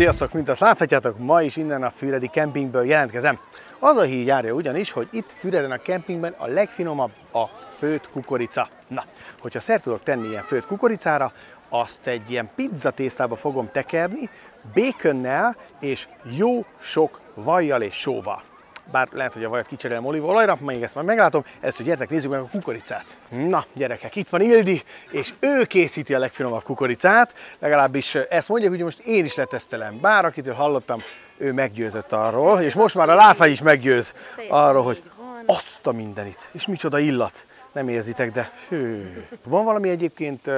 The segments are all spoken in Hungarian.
Sziasztok, mint azt láthatjátok, ma is innen a füredi kempingből jelentkezem. Az a hír járja ugyanis, hogy itt Füreden a kempingben a legfinomabb a főtt kukorica. Na, hogyha szert tudok tenni ilyen főtt kukoricára, azt egy ilyen pizza tésztába fogom tekerni, békönnel és jó sok vajjal és sóval. Bár lehet, hogy a vajat kicserélem olívaolajra, még ezt majd meglátom. Először gyertek, nézzük meg a kukoricát. Na, gyerekek, itt van Ildi, és ő készíti a legfinomabb kukoricát. Legalábbis ezt mondják, hogy most én is letesztelem. Bár akitől hallottam, ő meggyőzött arról, és most már a láfány is meggyőz arról, hogy azt a mindenit. És micsoda illat. Nem érzitek, de hű. Van valami egyébként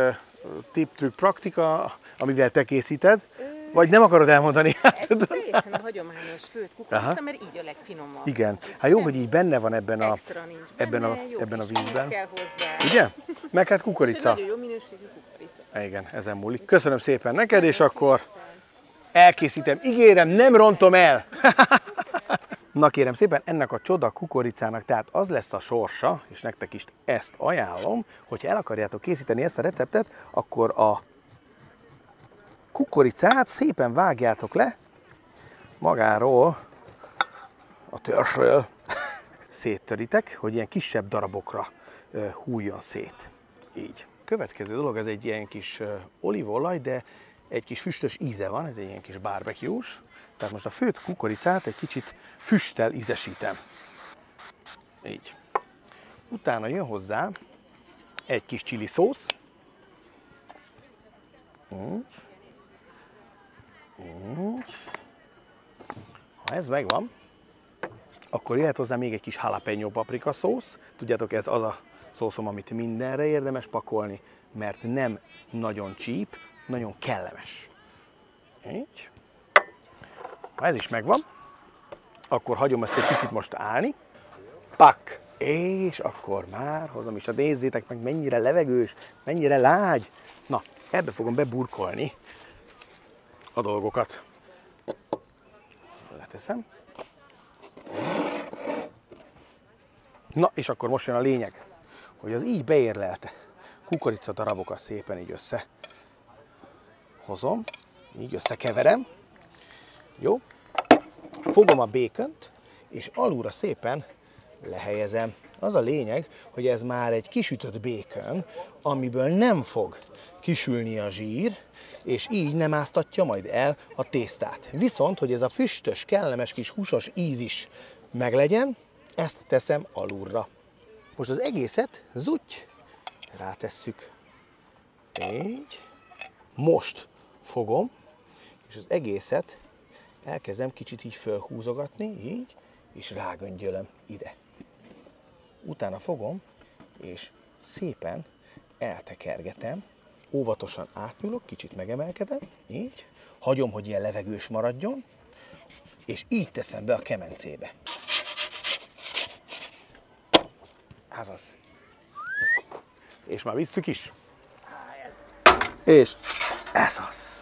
tipp, trükk, praktika, amivel te készíted? Vagy nem akarod elmondani? Ez teljesen a hagyományos főtt kukorica, mert így a legfinomabb. Igen. Hát jó, hogy így benne van ebben a vízben. Kell hozzá. Ugye? Meg hát kukorica. És nagyon jó minőségű kukorica. Igen, ezen múlik. Köszönöm szépen neked, és akkor elkészítem. Ígérem, nem rontom el. Na kérem szépen, ennek a csoda kukoricának tehát az lesz a sorsa, és nektek is ezt ajánlom, hogyha el akarjátok készíteni ezt a receptet, akkor a kukoricát szépen vágjátok le magáról, a törzsről, széttöritek, hogy ilyen kisebb darabokra hújjon szét. Így. Következő dolog, ez egy ilyen kis olívaolaj, de egy kis füstös íze van, ez egy ilyen kis barbecue-s. Tehát most a főtt kukoricát egy kicsit füsttel ízesítem. Így. Utána jön hozzá egy kis chili szósz. Ha ez megvan, akkor jöhet hozzá még egy kis jalapeno paprika szósz. Tudjátok, ez az a szószom, amit mindenre érdemes pakolni, mert nem nagyon csíp, nagyon kellemes. Így. Ha ez is megvan, akkor hagyom ezt egy picit most állni. Pak! És akkor már hozom is, nézzétek meg, mennyire levegős, mennyire lágy. Na, ebbe fogom beburkolni a dolgokat. Leteszem. Na, és akkor most jön a lényeg, hogy az így beérlelte kukorica darabokat szépen így össze hozom, így összekeverem. Jó? Fogom a békönt, és alulra szépen lehelyezem. Az a lényeg, hogy ez már egy kisütött békön, amiből nem fog kisülni a zsír, és így nem áztatja majd el a tésztát. Viszont, hogy ez a füstös, kellemes kis húsos íz is meglegyen, ezt teszem alulra. Most az egészet zutty rátesszük. Így. Most fogom, és az egészet elkezdem kicsit így fölhúzogatni, így, és rágöngyölöm ide. Utána fogom, és szépen eltekergetem, óvatosan átnyúlok, kicsit megemelkedem, így, hagyom, hogy ilyen levegős maradjon, és így teszem be a kemencébe. Azaz. És már visszük is. És ez az.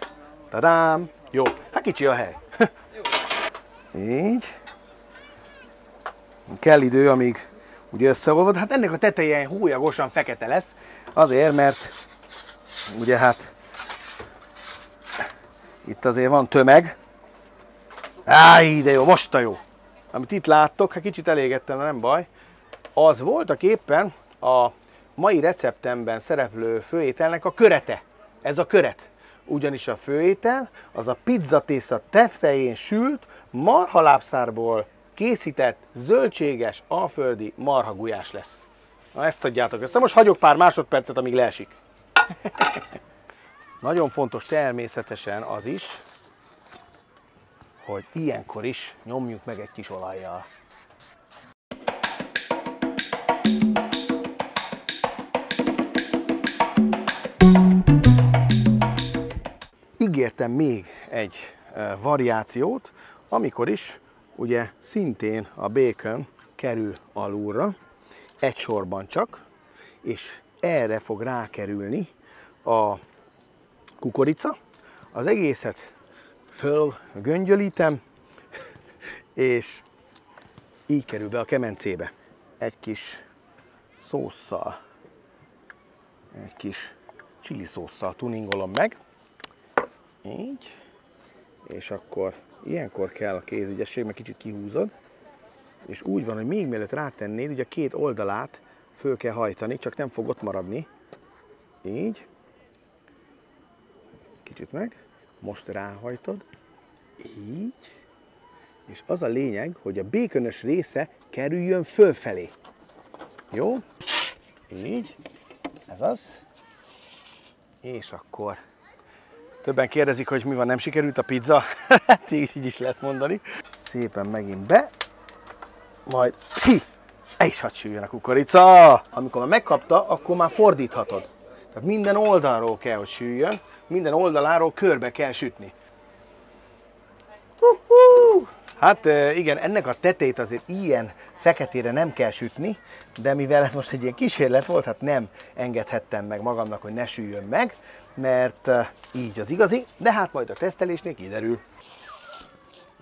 Tadám! Jó, hát kicsi a hely. Így. Kell idő, amíg ugye összeolvad. Hát ennek a teteje hólyagosan fekete lesz. Azért, mert ugye hát itt azért van tömeg. Áj, de jó, most a jó. Amit itt láttok, hát kicsit elégettem, nem baj. Az voltak éppen a mai receptemben szereplő főételnek a körete. Ez a köret. Ugyanis a főétel az a pizzatészta tetején sült, marhalábszárból készített, zöldséges, alföldi marhagulyás lesz. Na ezt adjátok össze. Most hagyok pár másodpercet, amíg leesik. Nagyon fontos természetesen az is, hogy ilyenkor is nyomjuk meg egy kis olajjal. Ígértem még egy variációt, amikor is ugye szintén a bacon kerül alulra, egy sorban csak, és erre fog rákerülni a kukorica. Az egészet fölgöngyölítem, és így kerül be a kemencébe. Egy kis szósszal, egy kis chili szósszal tuningolom meg. Így. És akkor ilyenkor kell a kézügyesség, mert kicsit kihúzod, és úgy van, hogy még mielőtt rátennéd, ugye a két oldalát föl kell hajtani, csak nem fog ott maradni. Így. Kicsit meg. Most ráhajtod. Így. És az a lényeg, hogy a békönös része kerüljön fölfelé. Jó? Így. Ez az. És akkor... Többen kérdezik, hogy mi van, nem sikerült a pizza? Hát így is lehet mondani. Szépen megint be. Majd ki. És hadd süljön a kukorica. Amikor már megkapta, akkor már fordíthatod. Tehát minden oldalról kell, hogy süljön. Minden oldaláról körbe kell sütni. Hát igen, ennek a tetejét azért ilyen feketére nem kell sütni, de mivel ez most egy ilyen kísérlet volt, hát nem engedhettem meg magamnak, hogy ne süljön meg, mert így az igazi, de hát majd a tesztelésnél kiderül.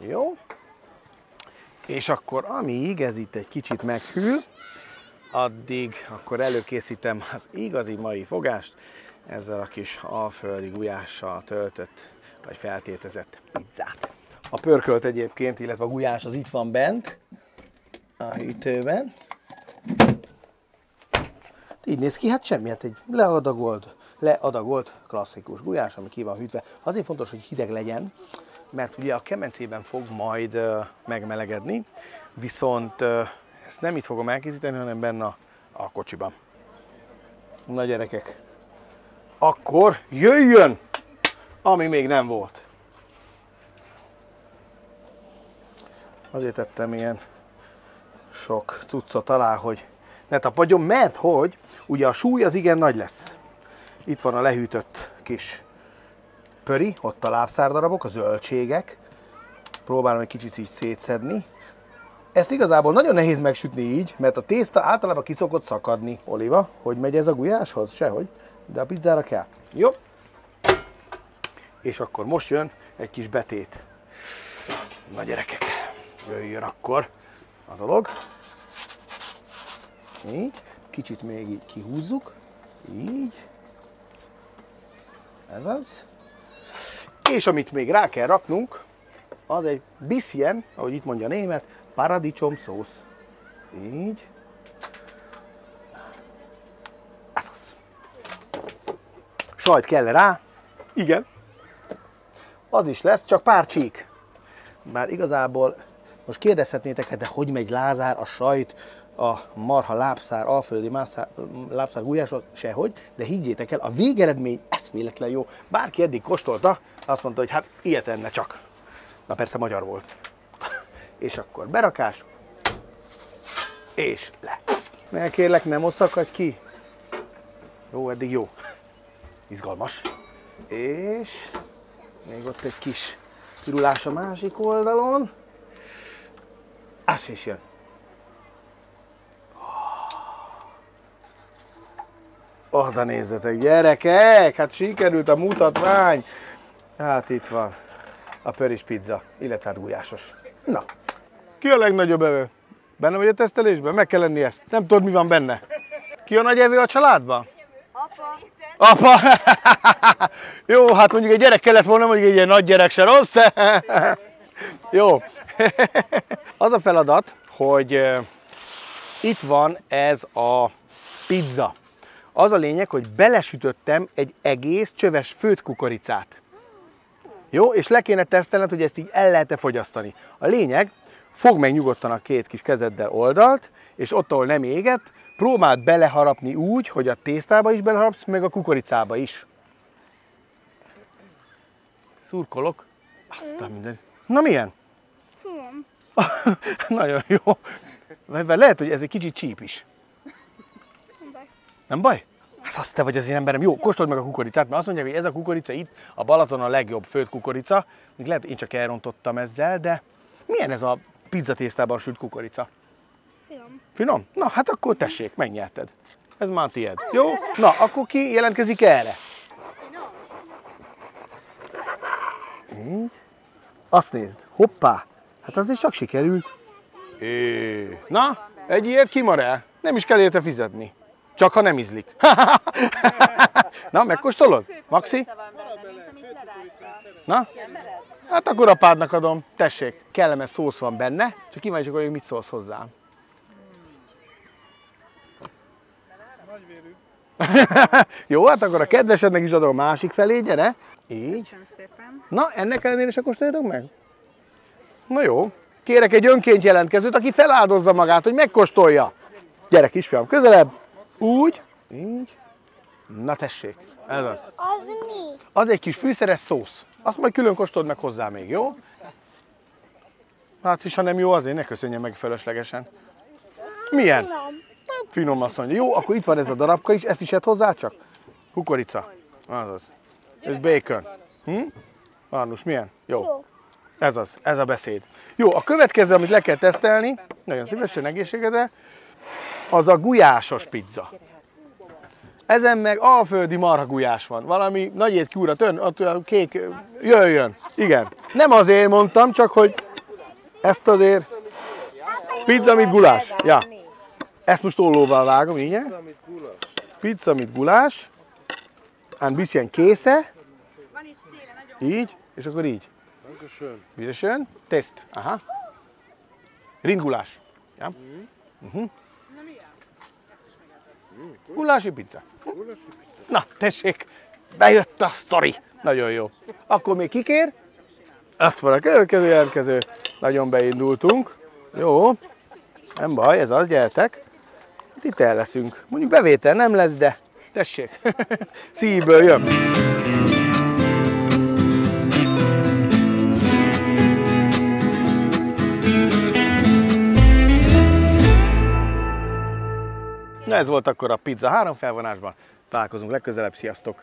Jó. És akkor amíg ez itt egy kicsit meghűl, addig akkor előkészítem az igazi mai fogást, ezzel a kis alföldi gulyással töltött, vagy feltétezett pizzát. A pörkölt egyébként, illetve a gulyás az itt van bent, a hűtőben. Így néz ki, hát semmi, hát egy leadagolt klasszikus gulyás, ami ki van hűtve. Azért fontos, hogy hideg legyen, mert ugye a kemencében fog majd megmelegedni, viszont ezt nem itt fogom elkészíteni, hanem benne a kocsiban. Na gyerekek, akkor jöjjön, ami még nem volt. Azért tettem ilyen sok cuccot alá, hogy ne tapadjon, mert hogy ugye a súly az igen nagy lesz. Itt van a lehűtött kis pöri, ott a lábszárdarabok, a zöldségek. Próbálom egy kicsit így szétszedni. Ezt igazából nagyon nehéz megsütni így, mert a tészta általában ki szokott szakadni. Oliva, hogy megy ez a gulyáshoz? Sehogy, de a pizzára kell. Jó. És akkor most jön egy kis betét. Na gyerekek, jöjjön akkor a dolog. Így, kicsit még így kihúzzuk. Így. Ez az. És amit még rá kell raknunk, az egy bisschen, ahogy itt mondja a német, paradicsom szósz. Így. Ez az. Sajt kell rá? Igen. Az is lesz, csak pár csík. Bár igazából most kérdezhetnétek, de hogy megy Lázár a sajt a marha lábszár, alföldi lábszár gulyáshoz? Sehogy, de higgyétek el, a végeredmény eszméletlen jó. Bárki eddig kóstolta, azt mondta, hogy hát ilyet enne csak. Na persze magyar volt. És akkor berakás, és le. Ne kérlek, nem szakadj ki. Jó, eddig jó. Izgalmas. És még ott egy kis pirulás a másik oldalon. Az is jön. Oda nézzetek, gyerekek! Hát sikerült a mutatvány. Hát itt van a pöris pizza, illetve hát gulyásos. Na, ki a legnagyobb evő? Benne vagy a tesztelésben? Meg kell lenni ezt. Nem tudod, mi van benne. Ki a nagy evő a családban? Apa. Apa! Jó, hát mondjuk egy gyerek kellett volna, mondjuk egy ilyen nagy gyerek se rossz. Jó. Az a feladat, hogy itt van ez a pizza. Az a lényeg, hogy belesütöttem egy egész csöves főtt kukoricát. Jó, és le kéne tesztelned, hogy ezt így el lehet-e fogyasztani. A lényeg, fogd meg nyugodtan a két kis kezeddel oldalt, és ott, ahol nem éget, próbáld beleharapni úgy, hogy a tésztába is beleharapsz, meg a kukoricába is. Szurkolok. Aztán minden. Na milyen? Finom. Nagyon jó. Lehet, hogy ez egy kicsit csíp is. Nem baj. Nem baj? Hát azt te vagy az én emberem. Jó, kóstold meg a kukoricát, mert azt mondják, hogy ez a kukorica itt a Balaton a legjobb főtt kukorica. Még lehet, én csak elrontottam ezzel, de milyen ez a pizzatésztában sült kukorica? Finom. Finom? Na, hát akkor tessék, megnyerted. Ez már tiéd. Jó? Na, akkor ki jelentkezik erre? Így. Azt nézd. Hoppá! Hát az is csak sikerült. Na, egy ilyet kimar el. Nem is kell érte fizetni. Csak ha nem ízlik. Na, megkóstolod? Maxi? Na? Hát akkor apádnak adom. Tessék, kellemes szósz van benne. Csak kíváncsiak vagyok, mit szólsz hozzá. Nagyvérű. Jó, hát akkor a kedvesednek is adom a másik felé, gyere. Így. Köszönöm szépen. Na, ennek ellenére se kóstoljátok meg? Na jó. Kérek egy önként jelentkezőt, aki feláldozza magát, hogy megkóstolja. Gyere, kisfiam, közelebb. Úgy. Így. Na tessék, ez az. Az mi? Az egy kis fűszeres szósz. Azt majd külön kóstold meg hozzá még, jó? Hát is, ha nem jó, azért ne köszönje meg fölöslegesen. Milyen? Nem. Finom azt mondja. Jó, akkor itt van ez a darabka is, ezt is edd hozzá csak? Kukorica. Azaz. Ez bacon. Arnus, milyen? Jó. Ez az, ez a beszéd. Jó, a következő, amit le kell tesztelni, nagyon szívesen, egészségedre, az a gulyásos pizza. Ezen meg alföldi marha gulyás van. Valami nagy étki urat, ott a kék, jöjjön. Igen. Nem azért mondtam, csak hogy ezt azért pizza, mit gulás. Ja. Ezt most ollóval vágom, így. Pizza, mit gulás. Ein bisschen Käse. Így, és akkor így. Dankeschön. Bitteschön. Test. Aha. Rindgulás. Ja. Gulási pizza. Na, tessék, bejött a sztori. Nagyon jó. Akkor még kikér? Azt van a következő jelentkező. Nagyon beindultunk. Jó. Nem baj, ez az, gyertek. Itt el leszünk. Mondjuk bevétel nem lesz, de tessék. Szívből jön. Na ez volt akkor a pizza 3 felvonásban. Találkozunk legközelebb, sziasztok!